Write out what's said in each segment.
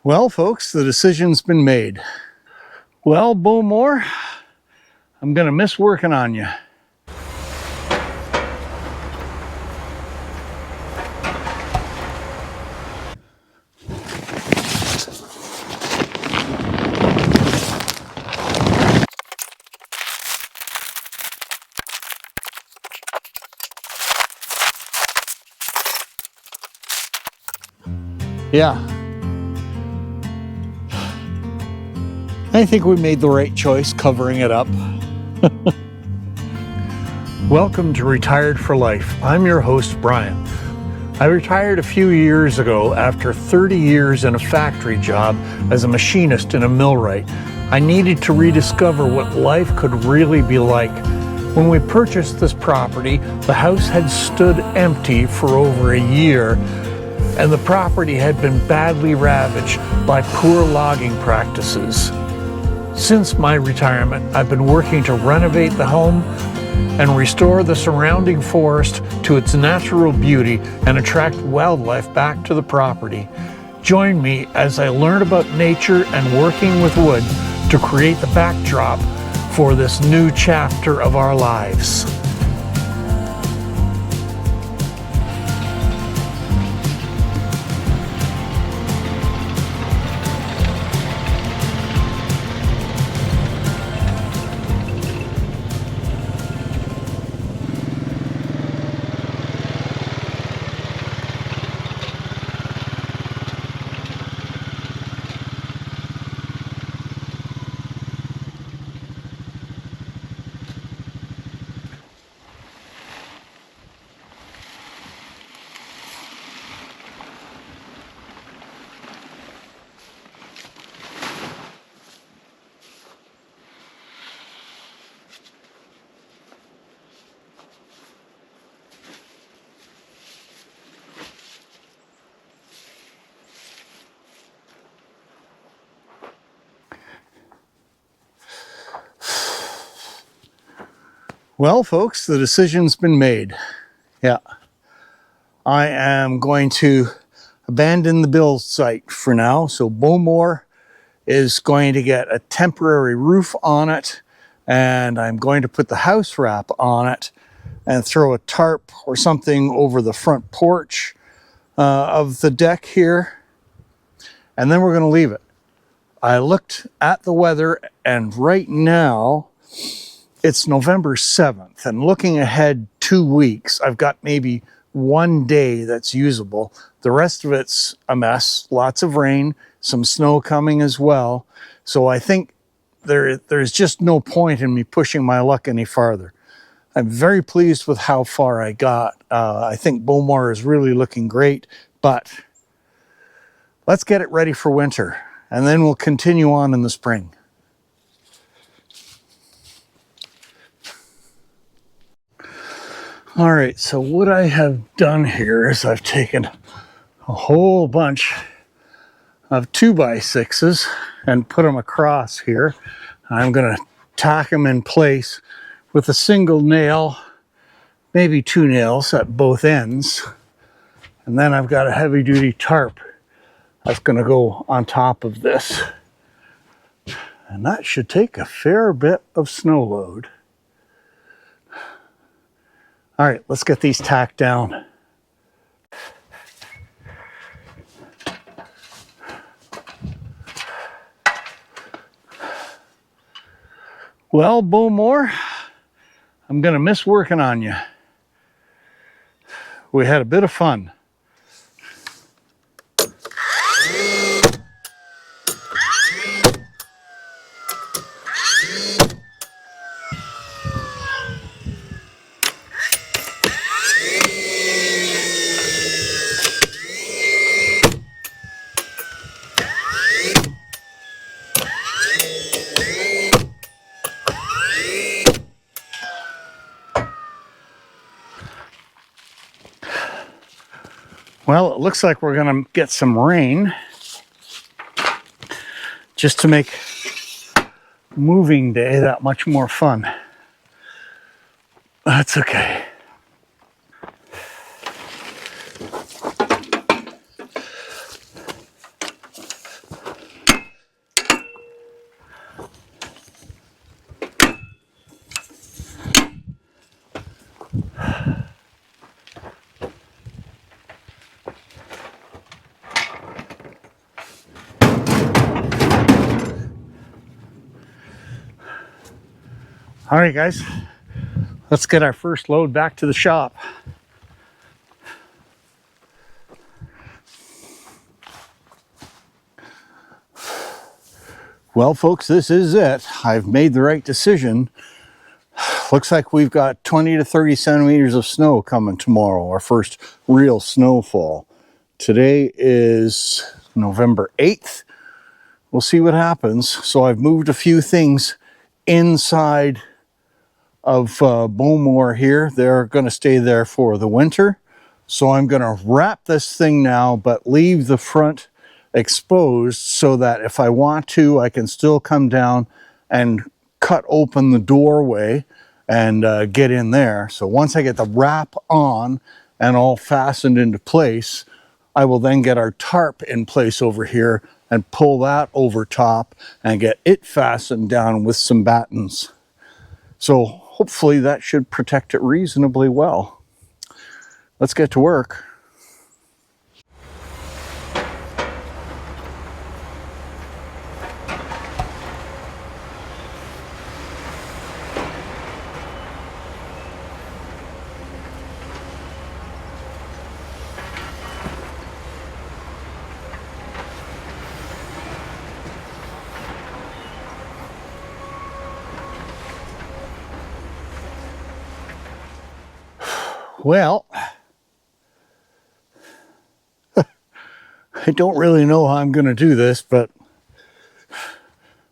Well, folks, the decision's been made. Well, Bowmore, I'm gonna miss working on you. Yeah. I think we made the right choice covering it up. Welcome to Retired for Life. I'm your host, Brian. I retired a few years ago after 30 years in a factory job as a machinist in a millwright. I needed to rediscover what life could really be like. When we purchased this property, the house had stood empty for over a year, and the property had been badly ravaged by poor logging practices. Since my retirement, I've been working to renovate the home and restore the surrounding forest to its natural beauty and attract wildlife back to the property. Join me as I learn about nature and working with wood to create the backdrop for this new chapter of our lives. Well, folks, the decision's been made. Yeah. I am going to abandon the build site for now. So Bowmore is going to get a temporary roof on it, and I'm going to put the house wrap on it and throw a tarp or something over the front porch of the deck here, and then we're going to leave it. I looked at the weather, and right now it's November 7th, and looking ahead 2 weeks, I've got maybe one day that's usable. The rest of it's a mess, lots of rain, some snow coming as well. So I think there's just no point in me pushing my luck any farther. I'm very pleased with how far I got. I think Bowmore is really looking great, but let's get it ready for winter, and then we'll continue on in the spring. All right, so what I have done here is I've taken a whole bunch of 2x6s and put them across here. I'm going to tack them in place with a single nail, maybe 2 nails at both ends. And then I've got a heavy-duty tarp that's going to go on top of this. And that should take a fair bit of snow load. All right, let's get these tacked down. Well, Bowmore, I'm gonna miss working on you. We had a bit of fun. Well, it looks like we're going to get some rain just to make moving day that much more fun. That's okay. All right, guys, let's get our first load back to the shop. Well, folks, this is it. I've made the right decision. Looks like we've got 20 to 30 centimeters of snow coming tomorrow, our first real snowfall. Today is November 8th. We'll see what happens. So I've moved a few things inside of Bowmore here. They're going to stay there for the winter. So I'm going to wrap this thing now, but leave the front exposed so that if I want to, I can still come down and cut open the doorway and get in there. So once I get the wrap on and all fastened into place, I will then get our tarp in place over here and pull that over top and get it fastened down with some battens. So hopefully that should protect it reasonably well. Let's get to work. Well, I don't really know how I'm going to do this, but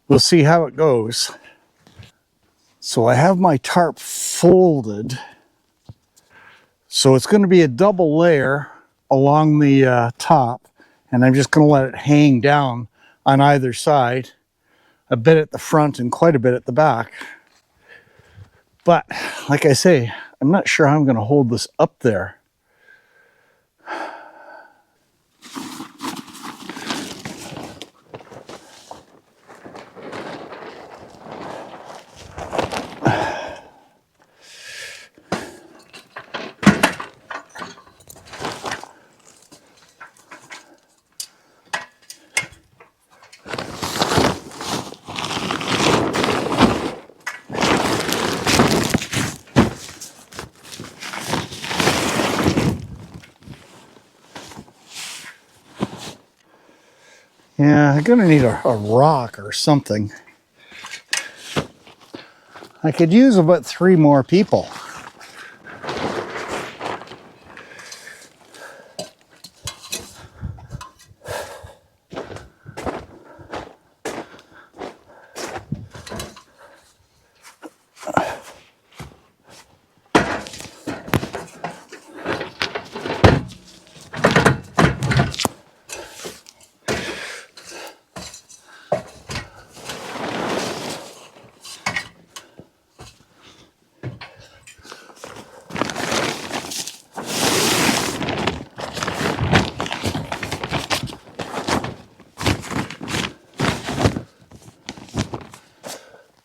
we'll see how it goes. So I have my tarp folded. So it's going to be a double layer along the top, and I'm just going to let it hang down on either side, a bit at the front and quite a bit at the back. But like I say, I'm not sure how I'm going to hold this up there. Yeah, I'm gonna need a rock or something. I could use about 3 more people.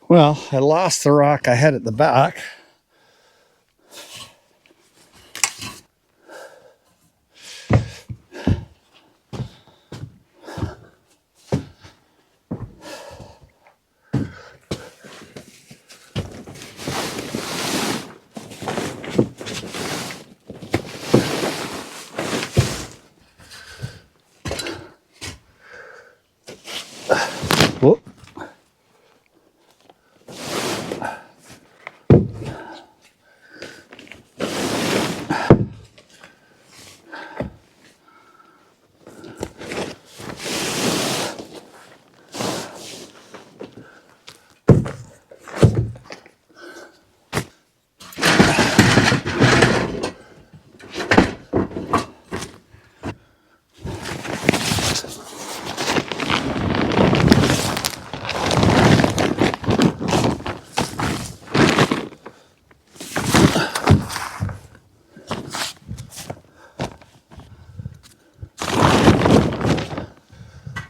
Well, I lost the rock I had at the back. Whoop.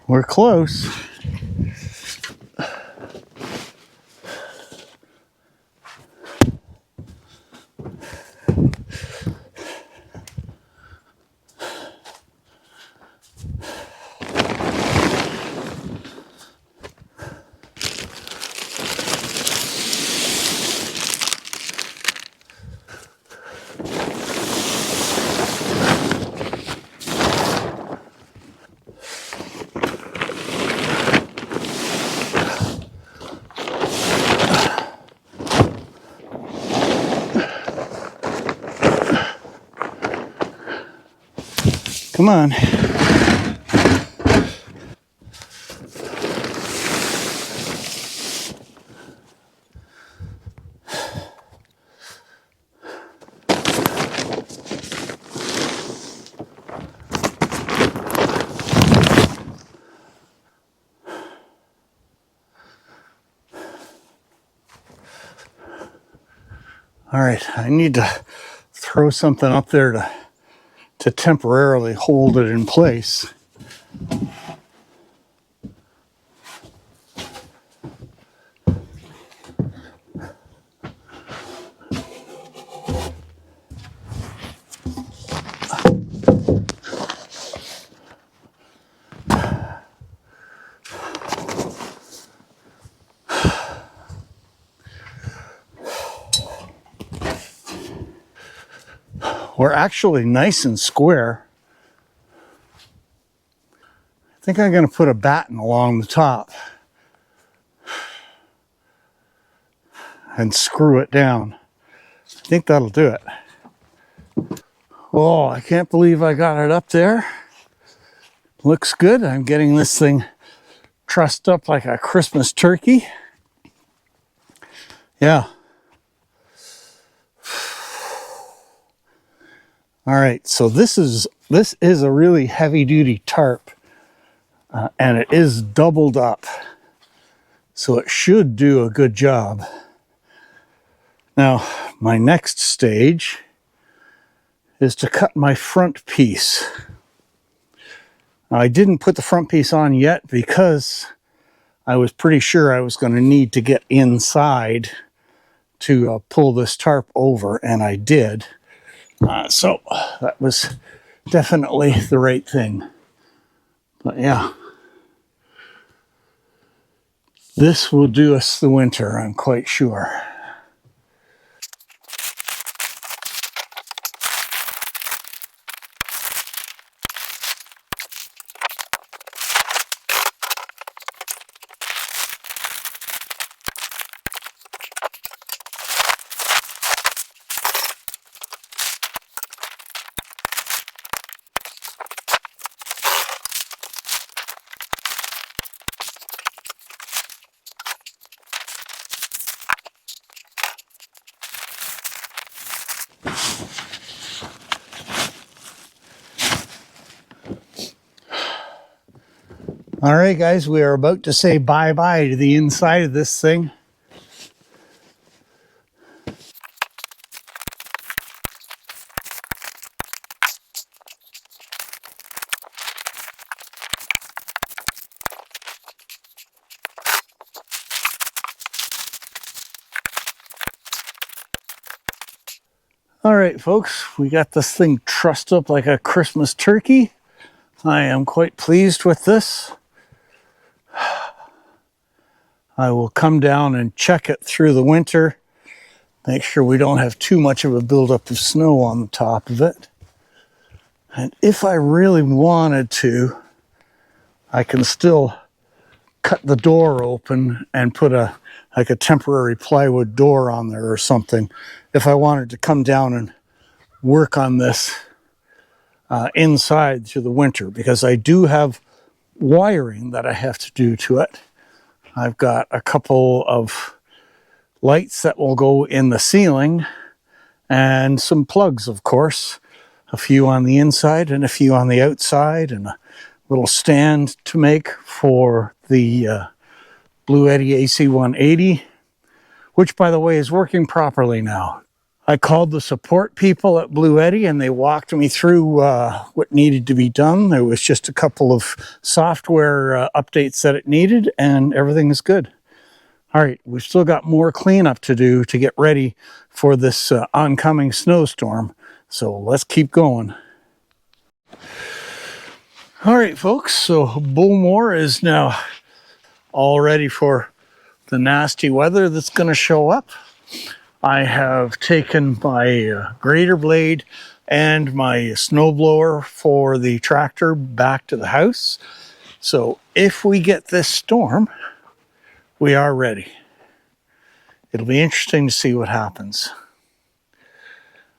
We're close. Come on. All right, I need to throw something up there to temporarily hold it in place. We're actually nice and square. I think I'm going to put a batten along the top and screw it down. I think that'll do it. Oh, I can't believe I got it up there. Looks good. I'm getting this thing trussed up like a Christmas turkey. Yeah. All right, so this is a really heavy duty tarp, and it is doubled up, so it should do a good job. Now, my next stage is to cut my front piece. Now, I didn't put the front piece on yet because I was pretty sure I was going to need to get inside to pull this tarp over, and I did. So that was definitely the right thing. But yeah, this will do us the winter, I'm quite sure. All right, guys, we are about to say bye-bye to the inside of this thing. All right, folks, we got this thing trussed up like a Christmas turkey. I am quite pleased with this. I will come down and check it through the winter, make sure we don't have too much of a buildup of snow on the top of it. And if I really wanted to, I can still cut the door open and put like a temporary plywood door on there or something if I wanted to come down and work on this inside through the winter, because I do have wiring that I have to do to it. I've got a couple of lights that will go in the ceiling and some plugs, of course, a few on the inside and a few on the outside, and a little stand to make for the Bluetti AC-180, which, by the way, is working properly now. I called the support people at Bluetti and they walked me through what needed to be done. There was just a couple of software updates that it needed, and everything is good. All right, we've still got more cleanup to do to get ready for this oncoming snowstorm. So let's keep going. All right, folks, so Bowmore is now all ready for the nasty weather that's going to show up. I have taken my grader blade and my snowblower for the tractor back to the house. So if we get this storm, we are ready. It'll be interesting to see what happens.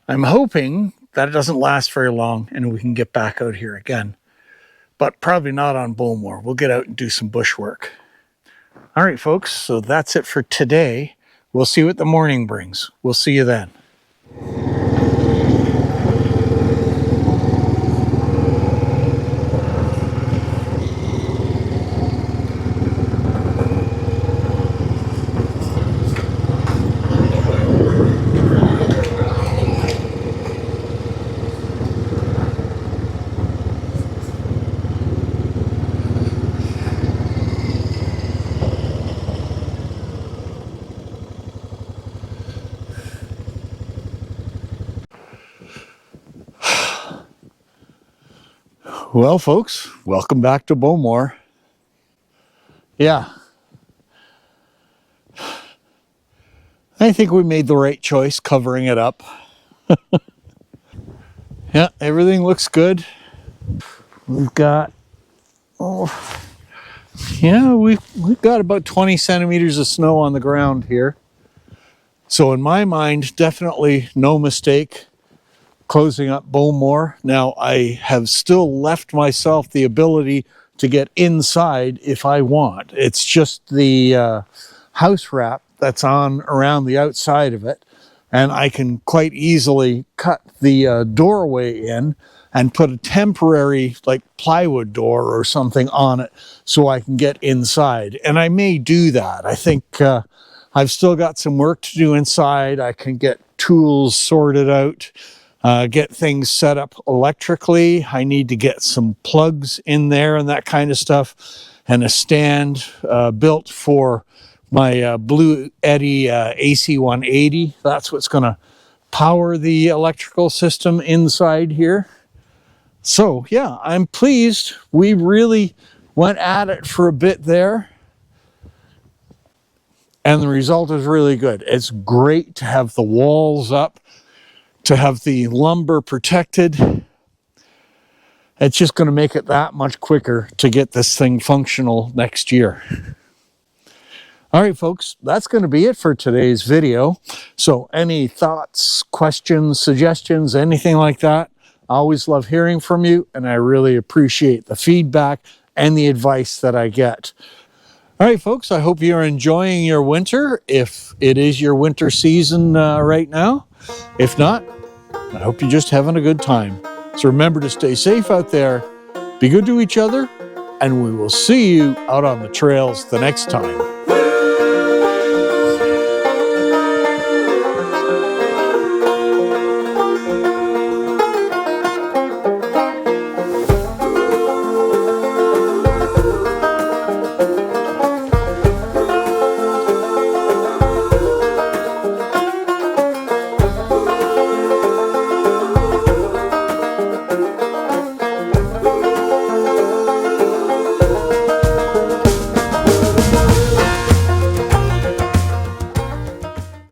I'm hoping that it doesn't last very long and we can get back out here again. But probably not on Bowmore. We'll get out and do some bush work. All right, folks, so that's it for today. We'll see what the morning brings. We'll see you then. Well, folks, welcome back to Bowmore. Yeah. I think we made the right choice covering it up. Yeah, everything looks good. We've got, we've got about 20 centimeters of snow on the ground here. So in my mind, definitely no mistake closing up Bowmore. Now, I have still left myself the ability to get inside if I want. It's just the house wrap that's on around the outside of it. And I can quite easily cut the doorway in and put a temporary like plywood door or something on it so I can get inside. And I may do that. I think I've still got some work to do inside. I can get tools sorted out, get things set up electrically. I need to get some plugs in there and that kind of stuff, and a stand built for my Blue Eddy AC 180. That's what's going to power the electrical system inside here. So yeah, I'm pleased. We really went at it for a bit there, and the result is really good. It's great to have the walls up, to have the lumber protected. It's just going to make it that much quicker to get this thing functional next year. All right, folks, that's going to be it for today's video. So any thoughts, questions, suggestions, anything like that, I always love hearing from you, and I really appreciate the feedback and the advice that I get. All right, folks, I hope you're enjoying your winter, if it is your winter season right now. If not, I hope you're just having a good time. So remember to stay safe out there, be good to each other, and we will see you out on the trails the next time.